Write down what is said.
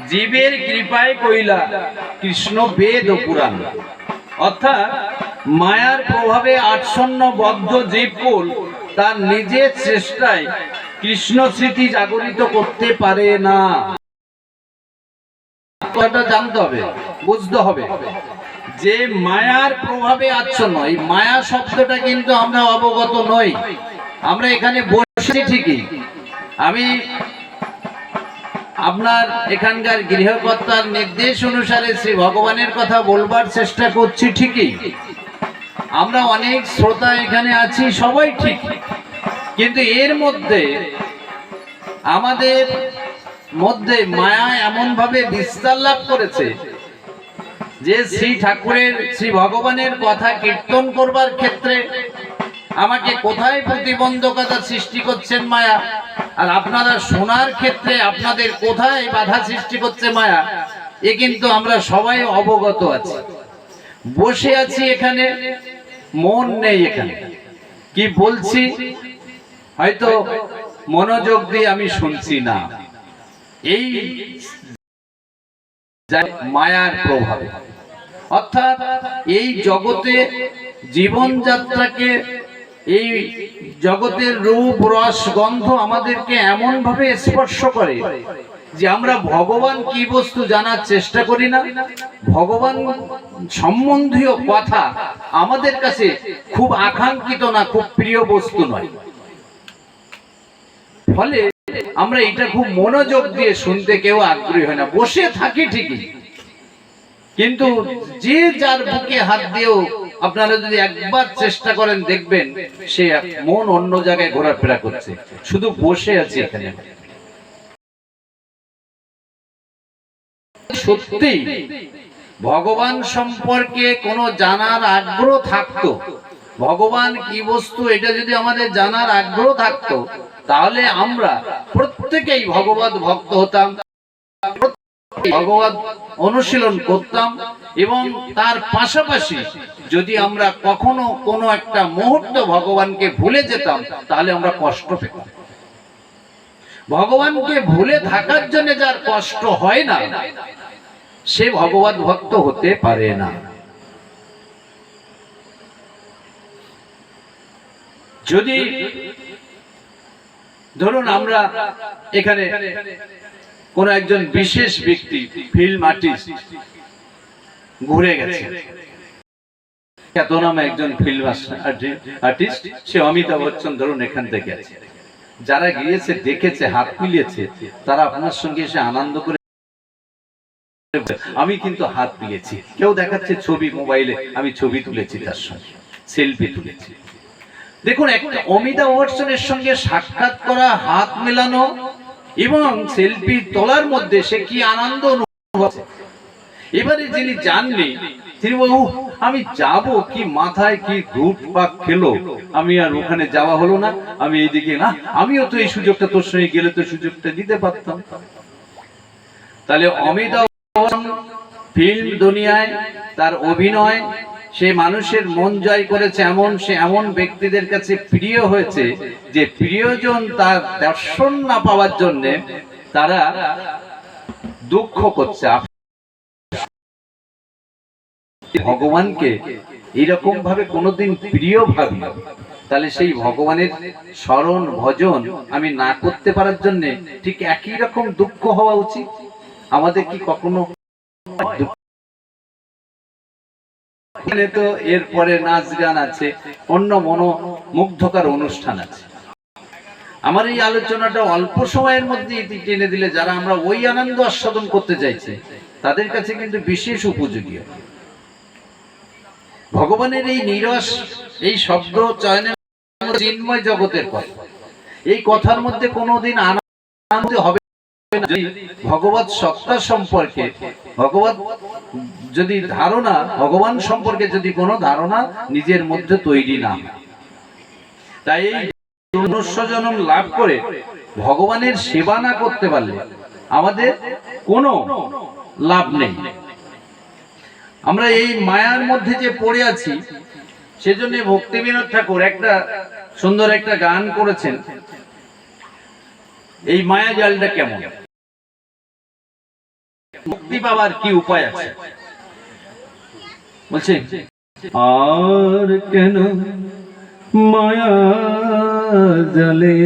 জীবের কৃপায় কইলা কৃষ্ণ বেদ ও পুরাণ। অর্থাৎ মায়ার প্রভাবে আচ্ছন্ন বদ্ধ জীবকুল তার নিজের চেষ্টায় কৃষ্ণ স্মৃতি জাগরিত করতে পারে না। কথাটা জানতে হবে, বুঝতে হবে যে মায়ার প্রভাবে আচ্ছন্ন, এই মায়া শব্দটা কিন্তু আমরা অবগত নই। আমরা এখানে বসেছি ঠিকই, আমি আপনার এখানকার গৃহকর্তার নির্দেশ অনুসারে শ্রী ভগবানের কথা বলবার চেষ্টা করছি ঠিকই, আমরা অনেক শ্রোতা এখানে আছি, সবাই ঠিক, কিন্তু এর মধ্যে আমাদের মধ্যে মায়া এমন ভাবে বিস্তার লাভ করেছে যে শ্রী ঠাকুরের শ্রী ভগবানের কথা কীর্তন করবার ক্ষেত্রে আমাকে কোথায় প্রতিবন্ধকতা সৃষ্টি করছেন মায়া, আর আপনারা শোনার ক্ষেত্রে আপনাদের কোথায় বাধা সৃষ্টি করছে মায়া, এ কিন্তু আমরা সবাই অবগত আছি। বসে আছি এখানে, মন নেই এখানে, কি বলছি হয়তো মনোযোগ দিয়ে আমি শুনছি না, এই মায়ার প্রভাবে। অর্থাৎ এই জগতে জীবনযাত্রাকে, এই জগতের রূপ রস গন্ধ আমাদেরকে এমন ভাবে স্পর্শ করে যে আমরা ভগবান কি বস্তু জানার চেষ্টা করি না, ভগবান সম্বন্ধীয় কথা আমাদের কাছে খুব আকাঙ্ক্ষিত না, খুব প্রিয় বস্তু নয়। ফলে আমরা এটা খুব মনোযোগ দিয়ে শুনতে কেউ আগ্রহী হয় না, বসে থাকি ঠিকই, কিন্তু যে যার বুকে হাত দিয়েও আপনারা যদি একবার চেষ্টা করেন দেখবেন সে মন অন্য জায়গায় ঘোরাফেরা করছে, শুধু বসে আছে এখানে। সত্যি ভগবান সম্পর্কে কোনো জানার আগ্রহ থাকতো, ভগবান কি বস্তু এটা যদি আমাদের জানার আগ্রহ থাকতো, তাহলে আমরা প্রত্যেকেই ভগবত ভক্ত হতাম, ভগবত অনুশীলন করতাম, এবং তার পাশাপাশি যদি আমরা কখনো কোনো একটা মুহূর্ত ভগবানকে ভুলে যেতাম তাহলে আমরা কষ্ট পেতাম। ভগবানকে ভুলে থাকার জন্য যার কষ্ট হয় না সে ভগবত ভক্ত হতে পারে না। যদি ধরুন আমরা এখানে কোন একজন বিশেষ ব্যক্তি ফিল্ম আর্টিস্ট ঘুরে গেছে, খ্যাতনামা একজন ফিল্ম আর্টিস্ট, সে অমিতাভ বচ্চন ধরুন এখান থেকে আছে, যারা গিয়েছে দেখেছে হাত মিলিয়েছে তারা আপনার সঙ্গে এসে আনন্দ করে, আমি কিন্তু হাত মিলিয়েছি, কেউ দেখাচ্ছে ছবি মোবাইলে, আমি ছবি তুলেছি, তার সঙ্গে সেলফি তুলেছি। দেখুন, একটা অমিতাভ বচ্চনের সঙ্গে সাক্ষাৎ করা, হাত মেলানো এবং সেলফি তোলার মধ্যে সে কি আনন্দ অনুভব করে। এবারে যিনি জাননি তিনি বলুন আমি যাব, কি মাথায় কি ঘুট পাক খেলো, আমি আর ওখানে যাওয়া হলো না, আমি এইদিকে না, আমিও তো এই সুযোগটা তোর সঙ্গে গেলে তো সুযোগটা দিতে পারতাম। তাহলে অমিতাভ বচ্চন ফিল্ম দুনিয়ায় তার অভিনয়, সে মানুষের মন জয় করেছে, সে এমন ব্যক্তিদের কাছে প্রিয় হয়েছে যে প্রিয়জন তার দর্শন না পাওয়ার জন্য তারা দুঃখ করছে। ভগবানকে এরকম ভাবে কোনোদিন প্রিয় ভাবি, তাহলে সেই ভগবানের স্মরণ ভজন আমি না করতে পারার জন্য ঠিক একই রকম দুঃখ হওয়া উচিত। আমাদের কি কখনো তো এরপরে নাচ গান আছে, অন্য মনোমুগ্ধকর অনুষ্ঠান আছে। আমার এই আলোচনাটা অল্প সময়ের মধ্যে টেনে দিলে যারা আমরা ওই আনন্দ আস্বাদন করতে চাইছি তাদের কাছে কিন্তু বিশেষ উপযোগী। ভগবানের এই নিরস এই শব্দ চয়নের চিন্ময় জগতের কথা, এই কথার মধ্যে কোনোদিন আনন্দ হবে না ভগবত সত্তা সম্পর্কে, ভগবত যদি ধারণা, ভগবান সম্পর্কে যদি কোনো ধারণা নিজের মধ্যে তৈরি না। তাই এই মনুষ্য জন্ম লাভ করে ভগবানের সেবা না করতে পারলে আমাদের কোনো লাভ নেই। আমরা এই মায়ার মধ্যে যে পড়ে আছি, সেজন্য ভক্তিবিনোদ ঠাকুর একটা সুন্দর একটা গান করেছেন, এই মায়া জালটা কেমন। মুক্তি পাওয়ার কি উপায় আছে? বলছে, আর কেন মায়া জালে